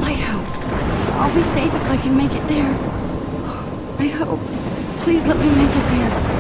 lighthouse. I'll be safe if I can make it there. I hope. Please let me make it there.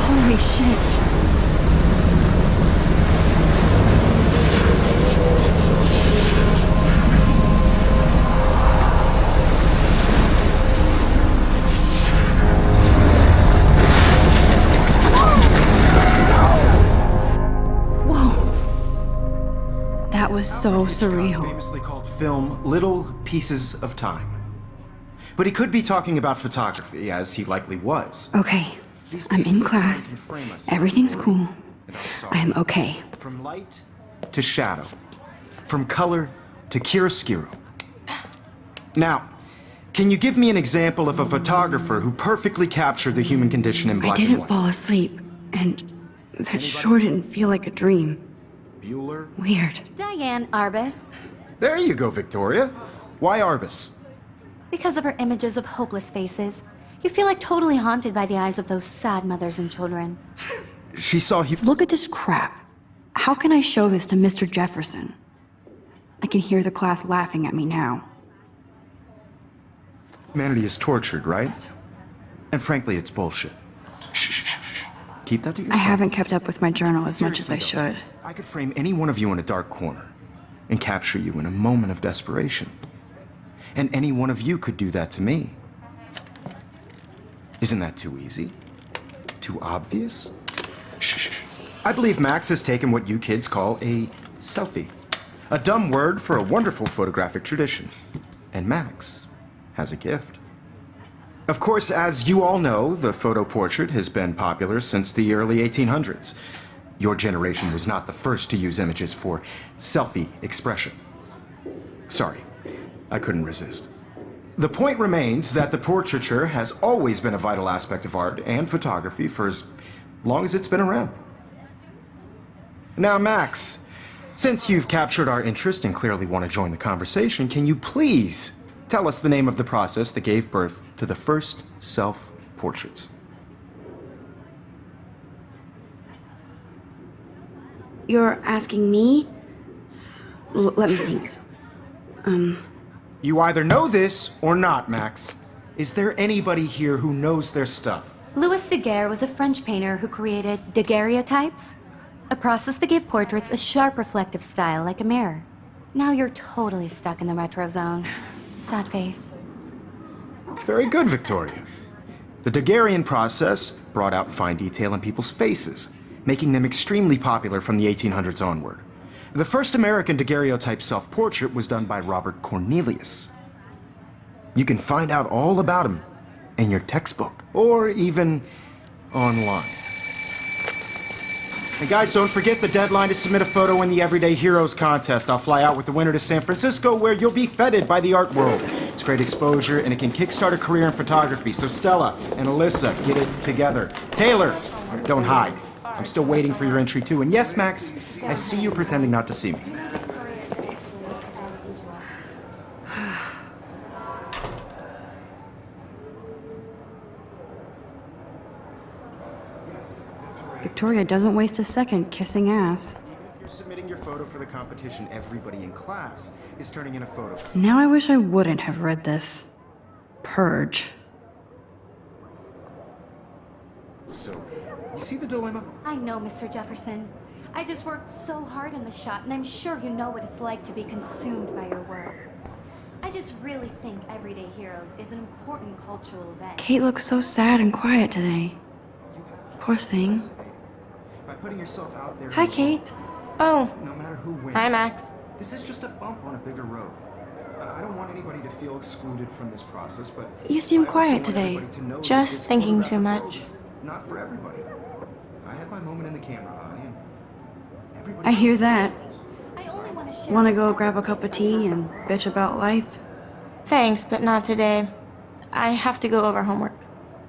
Holy shit. That was so surreal. Famously called film Little Pieces of Time. But he could be talking about photography, as he likely was. Okay, I'm in class. Everything's cool. I am okay. From light to shadow. From color to chiaroscuro. Now, can you give me an example of a photographer who perfectly captured the human condition in black and I didn't white? fall asleep, and that sure didn't feel like a dream. Bueller? Weird. Diane Arbus. There you go, Victoria. Why Arbus? Because of her images of hopeless faces, you feel like totally haunted by the eyes of those sad mothers and children. She saw Look at this crap. How can I show this to Mr. Jefferson? I can hear the class laughing at me now. humanity is tortured, right? And frankly, it's bullshit. Shh. Keep that to yourself. I haven't kept up with my journal as much as I should. I could frame any one of you in a dark corner and capture you in a moment of desperation. And any one of you could do that to me. Isn't that too easy? Too obvious? Shh. I believe Max has taken what you kids call a selfie. A dumb word for a wonderful photographic tradition. And Max has a gift. Of course, as you all know, the photo portrait has been popular since the early 1800s. Your generation was not the first to use images for selfie expression. Sorry, I couldn't resist. The point remains that the portraiture has always been a vital aspect of art and photography for as long as it's been around. Now, Max, since you've captured our interest and clearly want to join the conversation, can you please tell us the name of the process that gave birth to the first self-portraits? You're asking me? Let me think. You either know this or not, Max. Is there anybody here who knows their stuff? Louis Daguerre was a French painter who created daguerreotypes, a process that gave portraits a sharp reflective style like a mirror. Now you're totally stuck in the retro zone. Sad face. Very good, Victoria. The Daguerrean process brought out fine detail in people's faces, making them extremely popular from the 1800s onward. The first American daguerreotype self-portrait was done by Robert Cornelius. You can find out all about him in your textbook, or even online. And guys, don't forget the deadline to submit a photo in the Everyday Heroes contest. I'll fly out with the winner to San Francisco, where you'll be feted by the art world. It's great exposure, and it can kickstart a career in photography. So Stella and Alyssa, get it together. Taylor, don't hide. I'm still waiting for your entry too. And yes, Max, I see you pretending not to see me. Victoria doesn't waste a second kissing ass. Even if you're submitting your photo for the competition, everybody in class is turning in a photo. Now I wish I wouldn't have read this. Purge. So, you see the dilemma? I know, Mr. Jefferson. I just worked so hard on the shot, and I'm sure you know what it's like to be consumed by your work. I just really think Everyday Heroes is an important cultural event. Kate looks so sad and quiet today. Poor thing. By putting yourself out there. Hi, Kate. Oh, No matter who wins. hi, Max. This is just a bump on a bigger road. I don't want anybody to feel excluded from this process, but You seem I also quiet want today. everybody to know that Just this thinking too photographic much. world is not for everybody. I had my moment in the camera eye, and everybody. I hear that. I only want to share. Want to go grab a cup of tea and bitch about life? Thanks, but not today. I have to go over homework.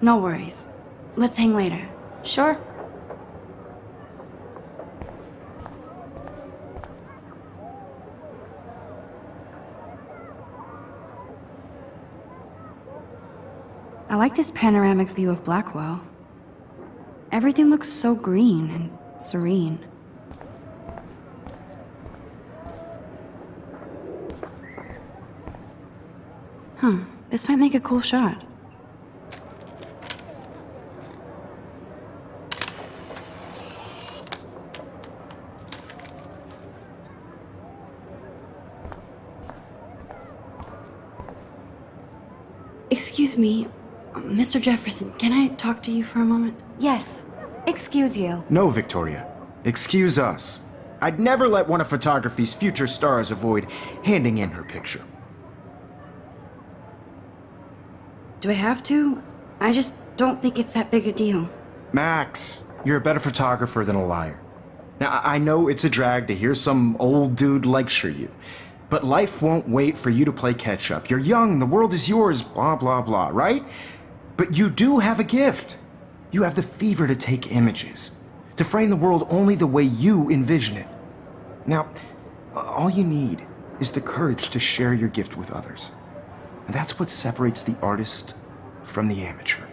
No worries. Let's hang later. Sure. I like this panoramic view of Blackwell. Everything looks so green and serene. This might make a cool shot. Excuse me, Mr. Jefferson, can I talk to you for a moment? Yes. Excuse you. No, Victoria. Excuse us. I'd never let one of photography's future stars avoid handing in her picture. Do I have to? I just don't think it's that big a deal. Max, you're a better photographer than a liar. Now, I know it's a drag to hear some old dude lecture you, but life won't wait for you to play catch up. You're young, the world is yours, blah, blah, blah, right? But you do have a gift. You have the fever to take images, to frame the world only the way you envision it. Now, all you need is the courage to share your gift with others. And that's what separates the artist from the amateur.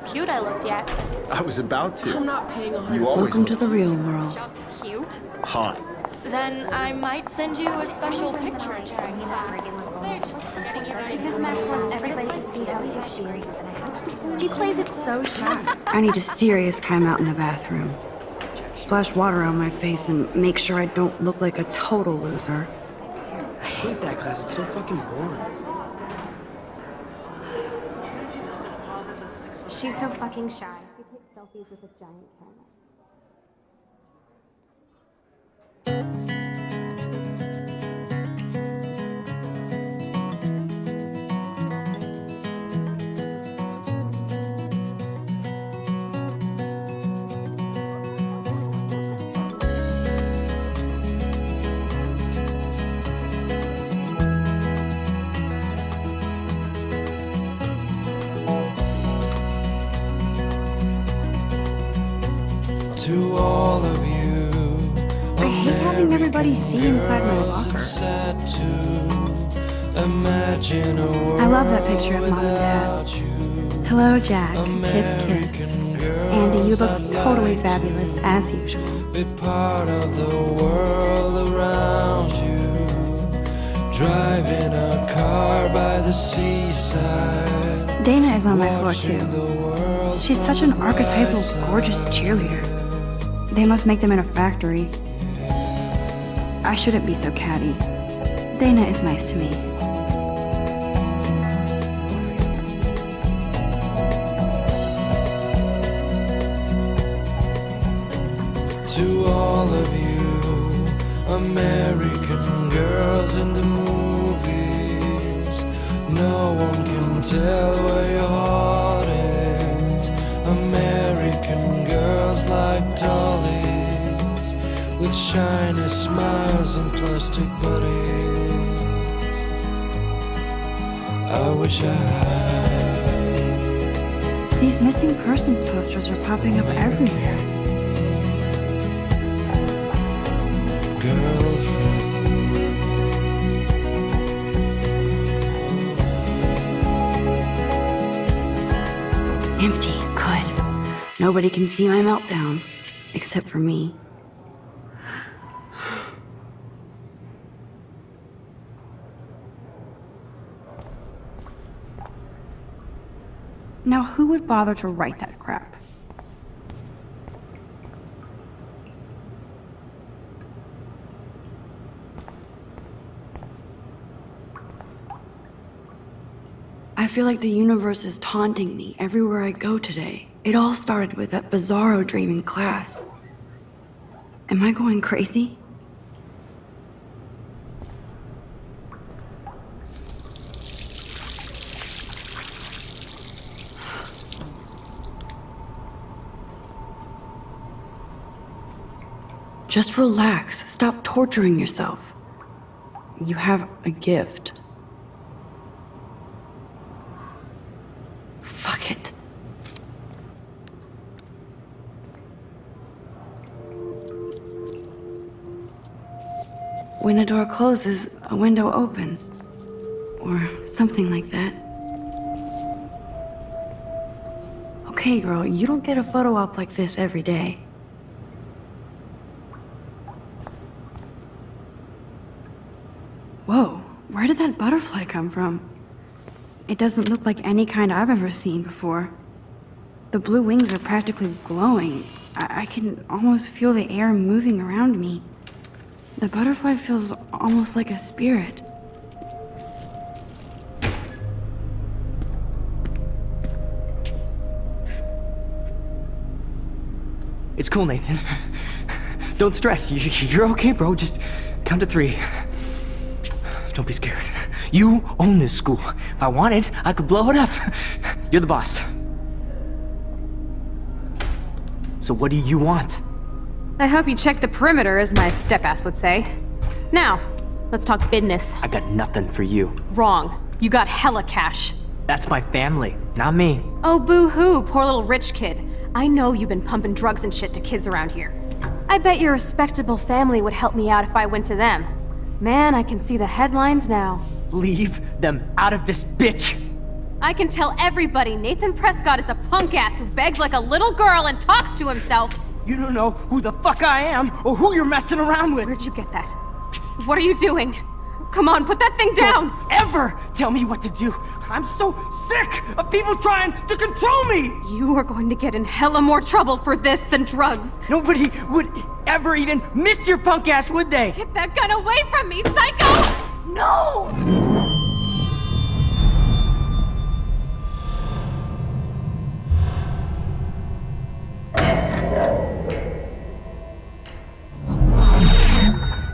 Cute I looked yet. I was about to. I'm not paying 100. You always Welcome to look the real world. Just cute. hot. Then I might send you a special picture. They're just getting you ready. Because Max wants everybody to see how hip she is. She plays it so sharp. I need a serious timeout in the bathroom. Splash water on my face and make sure I don't look like a total loser. I hate that class. It's so fucking boring. She's so fucking shy. She takes selfies with a giant camera. To all of you, I hate having everybody see inside my girls, locker. it's sad to imagine a world I love that picture of Mom and Dad. without you. Hello, Jack. Kiss, kiss. American girls, Andy, you look I'd totally like fabulous, as usual. be part of the world around you. Driving a car by the seaside. Dana is on my floor, watching too. the world She's such an from the archetypal, right side. gorgeous cheerleader. They must make them in a factory. I shouldn't be so catty. Dana is nice to me. To all of you, American girls in the movies, no one can tell where your heart is. American girls like dollies, with shiny smiles and plastic bodies. I wish I had These missing persons posters are popping up everywhere. girlfriend. Empty. Good. Nobody can see my meltdown. Except for me. Now, who would bother to write that crap? I feel like the universe is taunting me everywhere I go today. It all started with that bizarro dream in class. Am I going crazy? Just relax. Stop torturing yourself. You have a gift. Fuck it. When a door closes, a window opens. Or something like that. Okay, girl, you don't get a photo op like this every day. Whoa, where did that butterfly come from? It doesn't look like any kind I've ever seen before. The blue wings are practically glowing. I can almost feel the air moving around me. The butterfly feels almost like a spirit. It's cool, Nathan. Don't stress. You're okay, bro. Just count to 3. Don't be scared. You own this school. If I wanted, I could blow it up. You're the boss. So what do you want? I hope you checked the perimeter, as my step-ass would say. Now, let's talk business. I got nothing for you. Wrong. You got hella cash. That's my family, not me. Oh, boo-hoo, poor little rich kid. I know you've been pumping drugs and shit to kids around here. I bet your respectable family would help me out if I went to them. Man, I can see the headlines now. Leave them out of this bitch! I can tell everybody Nathan Prescott is a punk-ass who begs like a little girl and talks to himself. You don't know who the fuck I am or who you're messing around with. Where'd you get that? What are you doing? Come on, put that thing down! Don't ever tell me what to do. I'm so sick of people trying to control me! You are going to get in hella more trouble for this than drugs. Nobody would ever even miss your punk ass, would they? Get that gun away from me, psycho! No!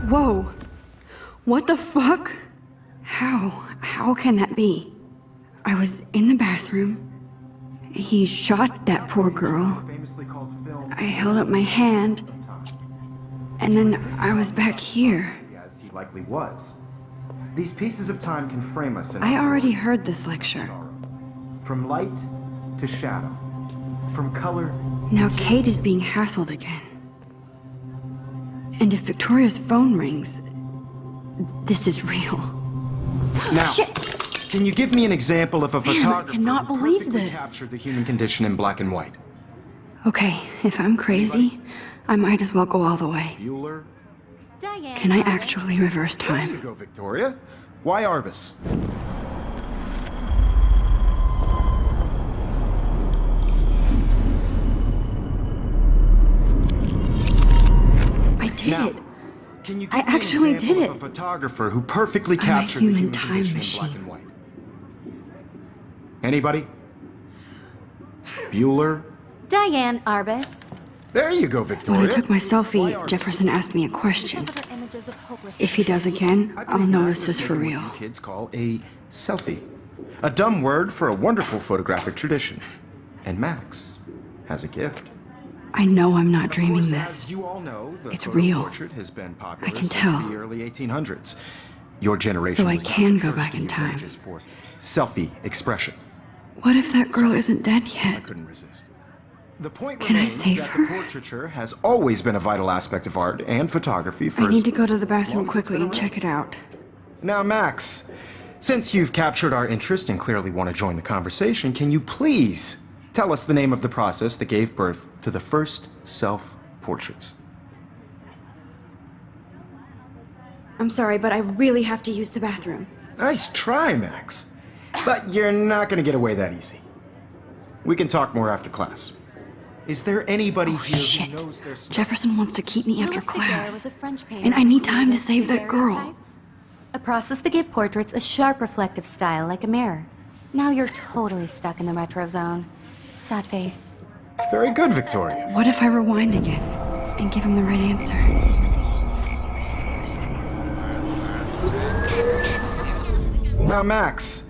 Whoa. What the fuck? How can that be? I was in the bathroom. He shot that poor girl. I held up my hand. And then I was back here. As he likely was. These pieces of time can frame us in I already heard this lecture. from light to shadow, from color. Now Kate is being hassled again. And if Victoria's phone rings, this is real. Now, Shit! can you give me an example of a Man, I photographer cannot who believe perfectly this. captured the human condition in black and white? Okay, if I'm crazy, I might as well go all the way. Bueller? Diane. Can I actually reverse There you time? go, Victoria. Why Arbus? I did Now, it. Can you give I me an actually example did of it. a photographer who perfectly I'm a captured the human human time condition in machine. black and white? Anybody? Bueller? Diane Arbus. There you go, When Victoria. I took my Why selfie, Arbus? Jefferson asked me a question. Because of her images of hopeless If he does again, I I'll believe know Max this has is for taken real. what you kids call a selfie. A dumb word for a wonderful photographic tradition. And Max has a gift. I know I'm not Of dreaming course, this. as you all know, the It's photo real. portrait has been popular I can since tell. the early 1800s. Your generation So I was not can the go first back to in use time. images for selfie expression. What if that girl isn't dead I yet? couldn't resist. The point Can I remains save that her? the portraiture has always been a vital aspect of art and photography for I as need to go to the long bathroom as it's quickly been and around. check it out. Now, Max, since you've captured our interest and clearly want to join the conversation, can you please tell us the name of the process that gave birth to the first self-portraits? I'm sorry, but I really have to use the bathroom. Nice try, Max. But you're not going to get away that easy. We can talk more after class. Is there anybody here Shit. who knows their stuff? Jefferson wants to keep me after Louis Daguerre class. was a French painter And I who need time to created save that girl. daguerreotypes, a process that gave portraits a sharp reflective style like a mirror. Now you're totally stuck in the retro zone. Sad face. Very good, Victoria. What if I rewind again and give him the right answer? Now, Max,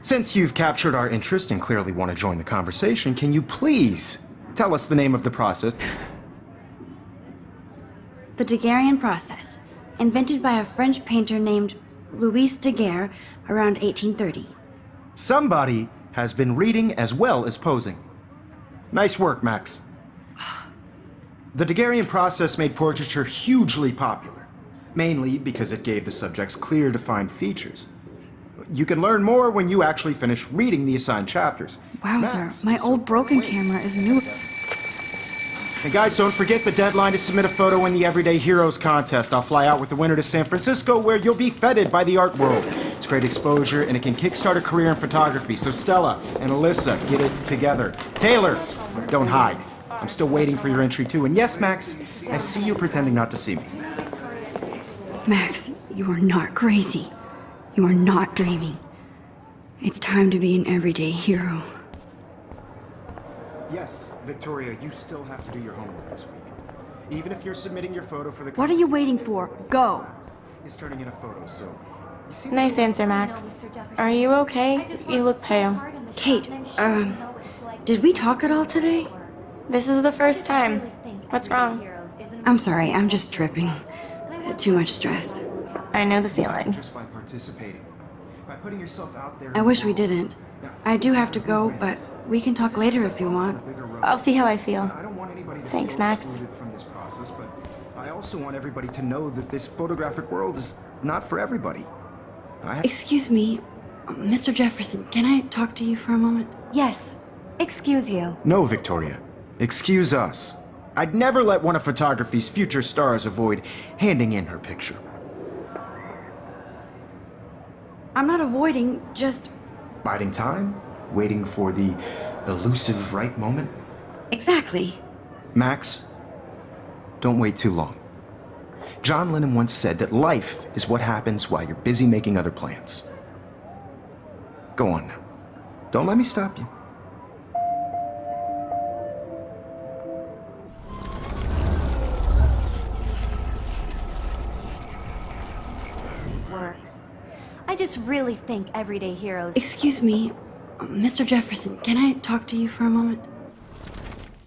since you've captured our interest and clearly want to join the conversation, can you please tell us the name of the process? The Daguerrean process, invented by a French painter named Louis Daguerre around 1830. Somebody has been reading as well as posing. Nice work, Max. The Daguerrean process made portraiture hugely popular, mainly because it gave the subjects clear, defined features. You can learn more when you actually finish reading the assigned chapters. Wowzer, Max my is old so broken great. camera is new. And guys, don't forget the deadline to submit a photo in the Everyday Heroes contest. I'll fly out with the winner to San Francisco, where you'll be feted by the art world. It's great exposure, and it can kickstart a career in photography. So Stella and Alyssa, get it together. Taylor, don't hide. I'm still waiting for your entry too. And yes, Max, I see you pretending not to see me. Max, you are not crazy. You are not dreaming. It's time to be an everyday hero. Yes, Victoria, you still have to do your homework this week. Even if you're submitting your photo for the... What are you waiting for? Go! Is turning in a photo, so... You see Nice answer, Max. Are you okay? You look pale. Kate, did we talk at all today? This is the first time. What's wrong? I'm sorry, I'm just tripping. Too much stress. I know the feeling. just by participating, by putting yourself out there. I wish we didn't. I do have to go, but we can talk later if you want. I'll see how I feel. I don't want anybody to Thanks, feel Max. excluded from this process, but I also want everybody to know that this photographic world is not for everybody. Excuse me, Mr. Jefferson, can I talk to you for a moment? Yes. Excuse you. No, Victoria. Excuse us. I'd never let one of photography's future stars avoid handing in her picture. I'm not avoiding, just... Biding time? Waiting for the elusive right moment? Exactly. Max, don't wait too long. John Lennon once said that life is what happens while you're busy making other plans. Go on now. Don't let me stop you. Work. I just really think everyday heroes. Excuse me, Mr. Jefferson, can I talk to you for a moment?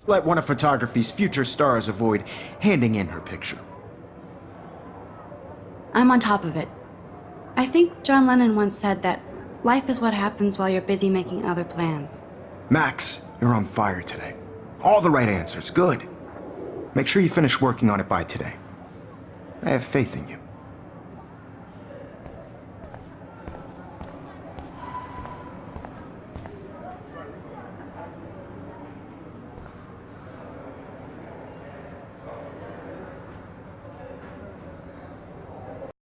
Let one of photography's future stars avoid handing in her picture. I'm on top of it. I think John Lennon once said that life is what happens while you're busy making other plans. Max, you're on fire today. All the right answers. Good. Make sure you finish working on it by today. I have faith in you.